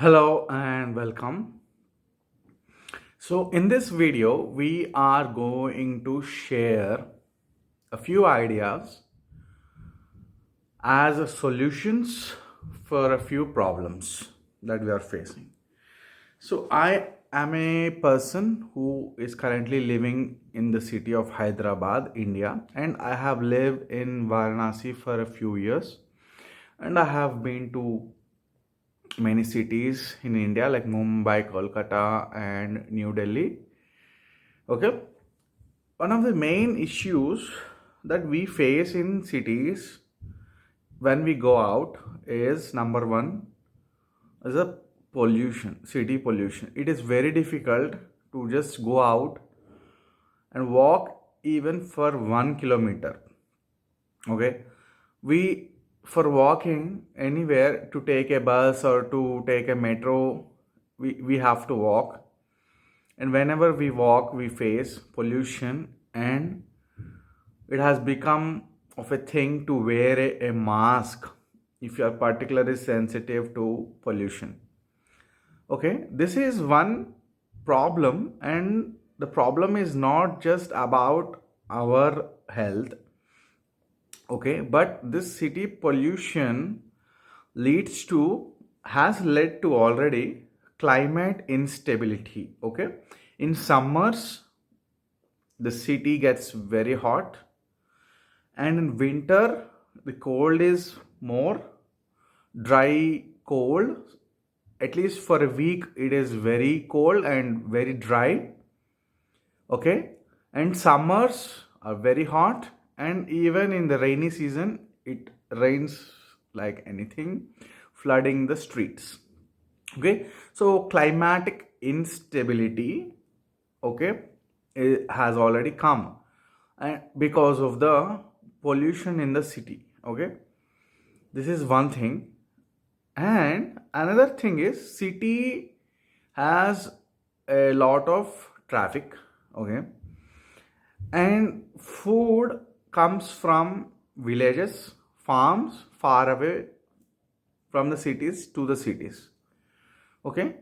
Hello and welcome. So, in this video, we are going to share a few ideas as solutions for a few problems that we are facing. So, I am a person who is currently living in the city of Hyderabad, India, and I have lived in Varanasi for a few years, and I have been to many cities in India like Mumbai, Kolkata, and New Delhi. Okay, one of the main issues that we face in cities when we go out is number one is a pollution, city pollution. It is very difficult to just go out and walk even for 1 kilometer. Okay, we for walking anywhere to take a bus or to take a metro, we have to walk, and whenever we walk we face pollution, and it has become of a thing to wear a mask if you are particularly sensitive to pollution. Okay, this is one problem, and the problem is not just about our health. Okay, but this city pollution leads to has led to already climate instability. Okay, in summers the city gets very hot, and in winter the cold is more dry cold. At least for a week it is very cold and very dry. Okay, and summers are very hot, and even in the rainy season it rains like anything, flooding the streets. Okay, so climatic instability, okay, it has already come, and because of the pollution in the city. Okay, this is one thing, and another thing is city has a lot of traffic. Okay, and food comes from villages, farms far away from the cities to the cities. Okay,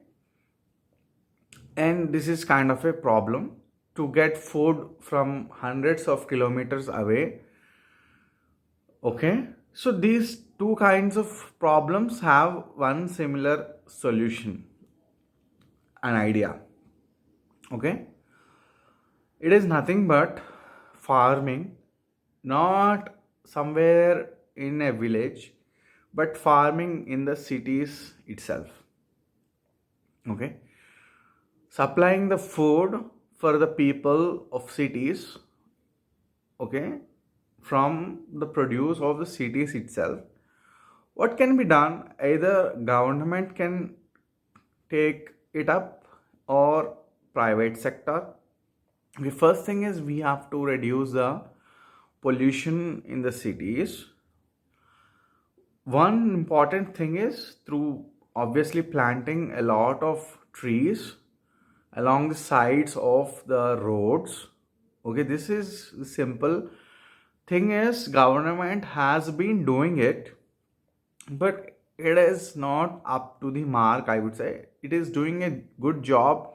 and this is kind of a problem to get food from hundreds of kilometers away. Okay, so these two kinds of problems have one similar solution, an idea. Okay, it is nothing but farming, not somewhere in a village, but farming in the cities itself. Okay, supplying the food for the people of cities. Okay, from the produce of the cities itself. What can be done? Either government can take it up or private sector. The first thing is we have to reduce the pollution in the cities. One important thing is through obviously planting a lot of trees along the sides of the roads. Okay, this is the simple thing is government has been doing it, but it is not up to the mark. I would say it is doing a good job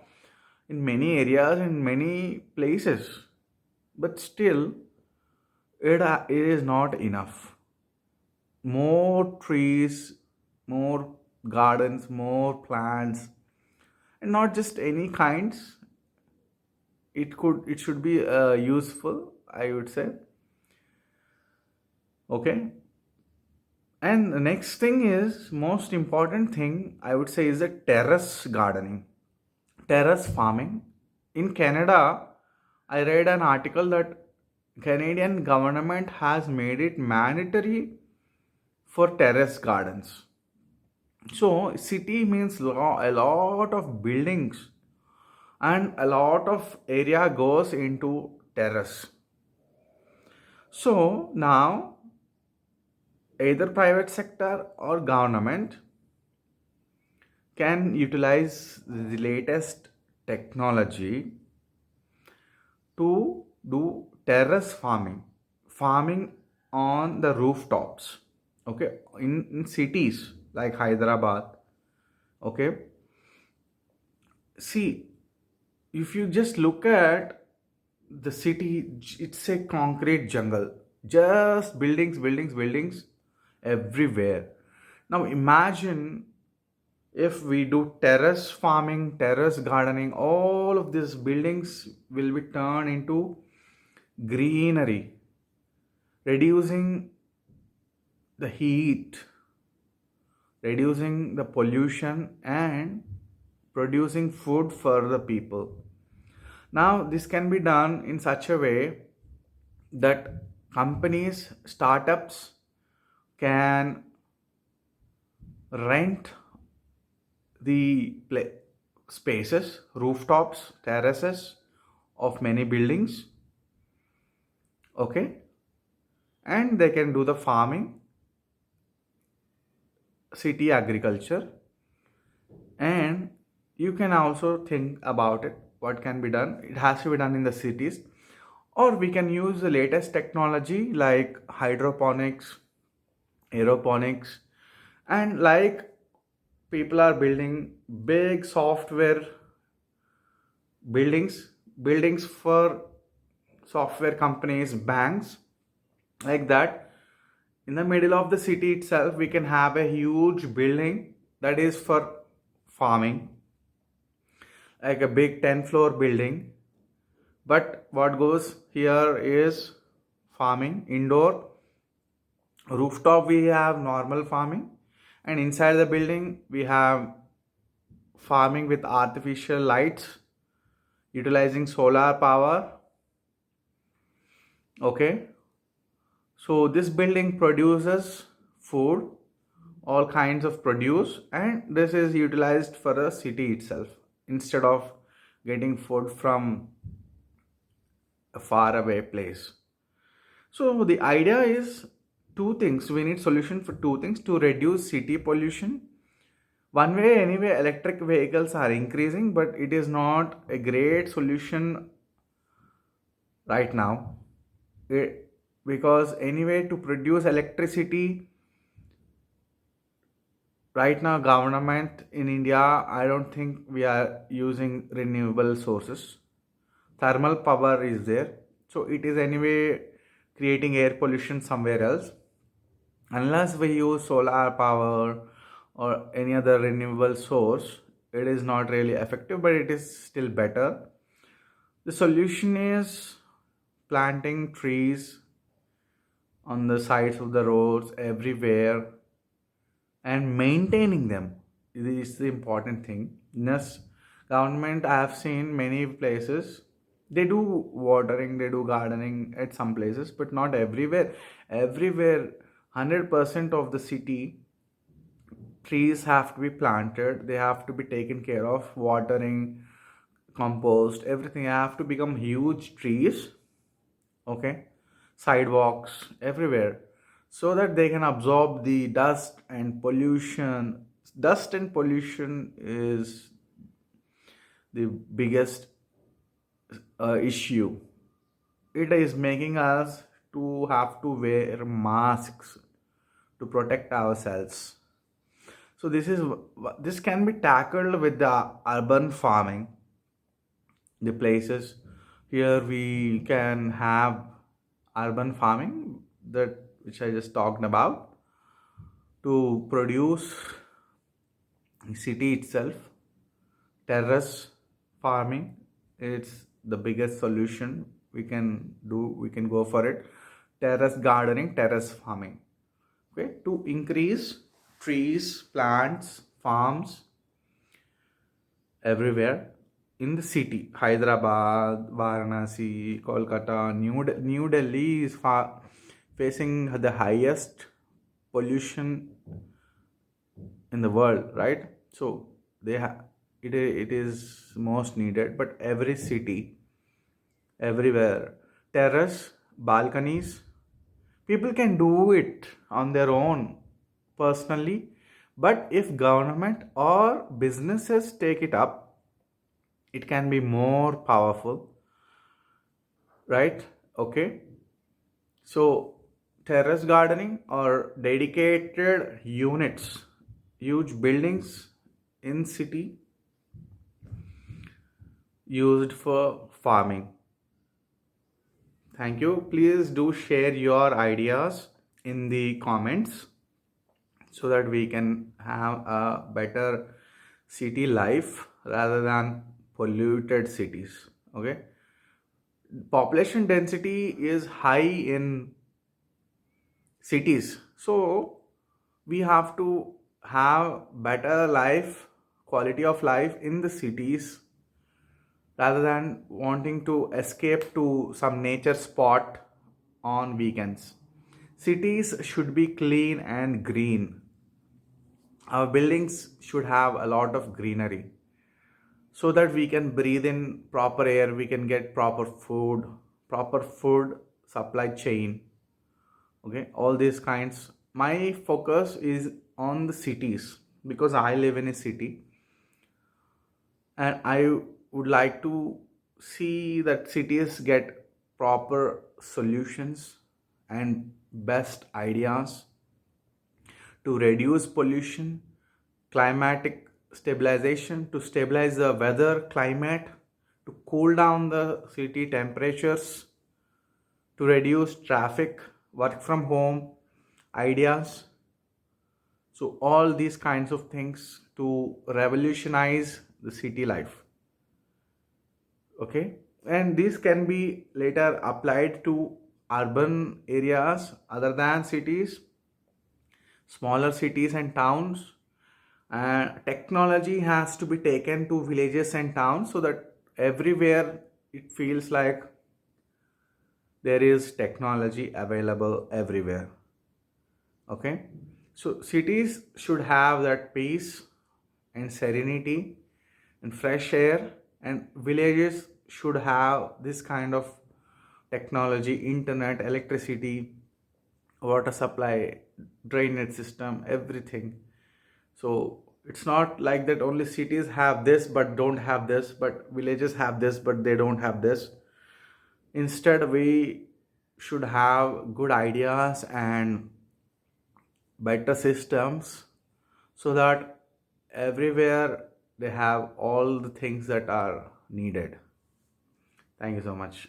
in many areas, in many places, but still it is not enough. More trees, more gardens, more plants, and not just any kinds. It should be useful, I would say. Okay, and the next thing is most important thing I would say is the terrace gardening, terrace farming. In Canada, I read an article that Canadian government has made it mandatory for terrace gardens. So city means a lot of buildings, and a lot of area goes into terrace. So now either private sector or government can utilize the latest technology to do terrace farming, farming on the rooftops. Okay, in cities like Hyderabad, Okay, see, if you just look at the city, it's a concrete jungle, just buildings, buildings, buildings everywhere. Now imagine if we do terrace farming, terrace gardening, all of these buildings will be turned into greenery, reducing the heat, reducing the pollution, and producing food for the people. Now, this can be done in such a way that companies, startups can rent the spaces, rooftops, terraces of many buildings, okay, and they can do the farming, city agriculture, and you can also think about it what can be done. It has to be done in the cities, or we can use the latest technology like hydroponics, aeroponics, and like people are building big software buildings for software companies, banks, like that. In the middle of the city itself we can have a huge building that is for farming, like a big 10-floor building. But what goes here is farming indoor. Rooftop we have normal farming, and inside the building we have farming with artificial lights utilizing solar power. Okay, so this building produces food, all kinds of produce, and this is utilized for the city itself instead of getting food from a far away place. So the idea is two things. We need solution for two things to reduce city pollution. One way, anyway, electric vehicles are increasing, but it is not a great solution right now. Because anyway, to produce electricity right now, government in India, I don't think we are using renewable sources. Thermal power is there, so it is anyway creating air pollution somewhere else. Unless we use solar power or any other renewable source, it is not really effective, but it is still better. The solution is planting trees on the sides of the roads everywhere and maintaining them. This is the important thing. Yes, government I have seen many places they do watering, they do gardening at some places, but not everywhere. Everywhere, 100% of the city trees have to be planted. They have to be taken care of, watering, compost, everything have to become huge trees. Okay, sidewalks everywhere, so that they can absorb the dust and pollution. Dust and pollution is the biggest issue. It is making us to have to wear masks to protect ourselves. So this can be tackled with the urban farming. The places here we can have urban farming, that which I just talked about, to produce city itself. Terrace farming, it's the biggest solution we can do. We can go for it. Terrace gardening, terrace farming, okay, to increase trees, plants, farms everywhere in the city. Hyderabad, Varanasi, Kolkata, New Delhi is facing the highest pollution in the world, right? So it is most needed, but every city, everywhere, terrace, balconies, people can do it on their own personally, but if government or businesses take it up, it can be more powerful, right? Okay, so terrace gardening or dedicated units, huge buildings in city used for farming. Thank you. Please do share your ideas in the comments so that we can have a better city life rather than polluted cities. Okay. Population density is high in cities, so we have to have better life, quality of life in the cities rather than wanting to escape to some nature spot on weekends. Cities should be clean and green. Our buildings should have a lot of greenery so that we can breathe in proper air, we can get proper food supply chain. Okay, all these kinds. My focus is on the cities because I live in a city and I would like to see that cities get proper solutions and best ideas to reduce pollution, climatic stabilization, to stabilize the weather climate, to cool down the city temperatures, to reduce traffic, work from home ideas. So, all these kinds of things to revolutionize the city life. Okay, and this can be later applied to urban areas other than cities, smaller cities and towns. And technology has to be taken to villages and towns so that everywhere it feels like there is technology available everywhere. Okay, so cities should have that peace and serenity and fresh air, and villages should have this kind of technology, internet, electricity, water supply, drainage system, everything. So it's not like that only cities have this but don't have this, but villages have this but they don't have this. Instead, we should have good ideas and better systems so that everywhere they have all the things that are needed. Thank you so much.